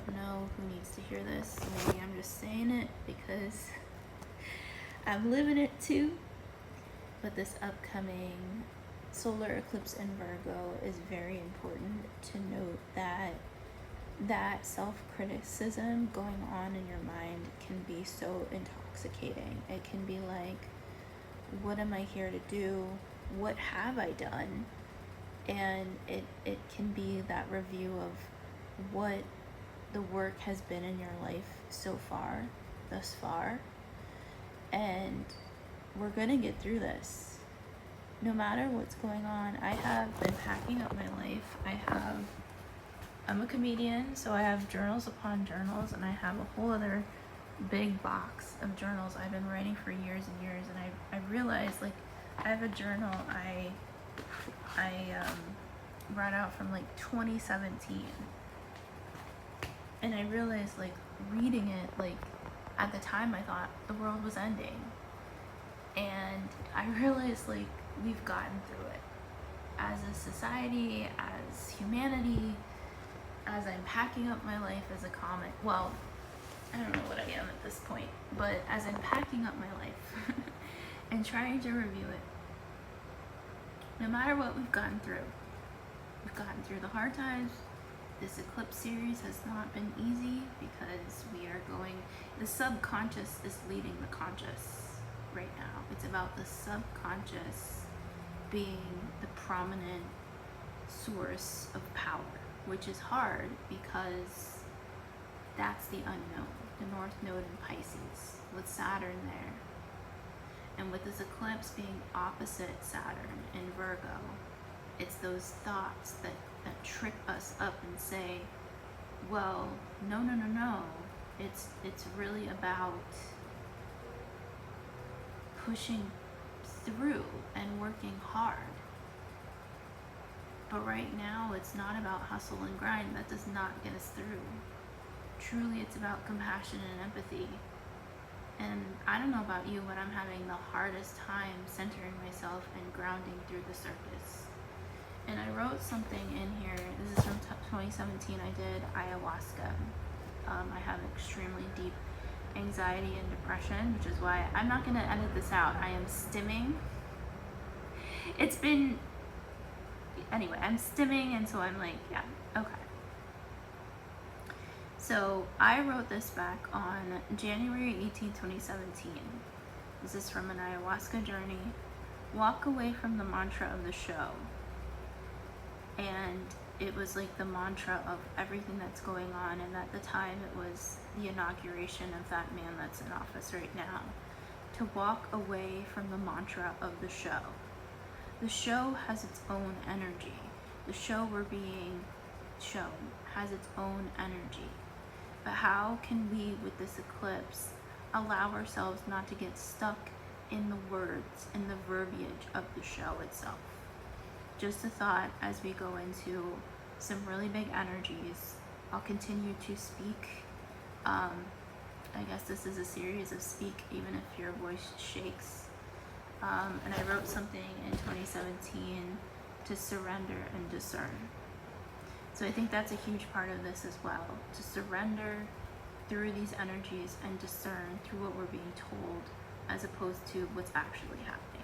don't know who needs to hear this. Maybe I'm just saying it because I'm living it too. But this upcoming solar eclipse in Virgo is very important to note that self-criticism going on in your mind can be so intoxicating. It can be like, what am I here to do? What have I done? And it can be that review of what the work has been in your life so far, thus far. And we're gonna get through this. No matter what's going on, I have been packing up my life. I'm a comedian, so I have journals upon journals, and I have a whole other big box of journals I've been writing for years and years. And I realized, like, I have a journal I brought out from like 2017, and I realized, like, reading it, like, at the time I thought the world was ending, and I realized, like, we've gotten through it as a society, as humanity. As I'm packing up my life as a comic, well, I don't know what I am at this point, but as I'm packing up my life and trying to review it, no matter what we've gotten through the hard times. This eclipse series has not been easy because the subconscious is leading the conscious right now. It's about the subconscious being the prominent source of power, which is hard because that's the unknown, the North Node in Pisces, with Saturn there. And with this eclipse being opposite Saturn in Virgo, it's those thoughts that trip us up and say, well, no. It's really about pushing through and working hard. But right now, it's not about hustle and grind. That does not get us through. Truly, it's about compassion and empathy. And I don't know about you, but I'm having the hardest time centering myself and grounding through the circus. And I wrote something in here. This is from 2017. I did ayahuasca. I have extremely deep anxiety and depression, which is why I'm not going to edit this out. I am stimming. Anyway, I'm stimming, and so I'm like, yeah, okay. So I wrote this back on January 18, 2017. This is from an ayahuasca journey. Walk away from the mantra of the show. And it was like the mantra of everything that's going on. And at the time, it was the inauguration of that man that's in office right now. To walk away from the mantra of the show. The show has its own energy. The show we're being shown has its own energy. But how can we, with this eclipse, allow ourselves not to get stuck in the words and the verbiage of the show itself? Just a thought as we go into some really big energies. I'll continue to speak. I guess this is a series of speak, even if your voice shakes. And I wrote something in 2017 to surrender and discern. So I think that's a huge part of this as well, to surrender through these energies and discern through what we're being told as opposed to what's actually happening.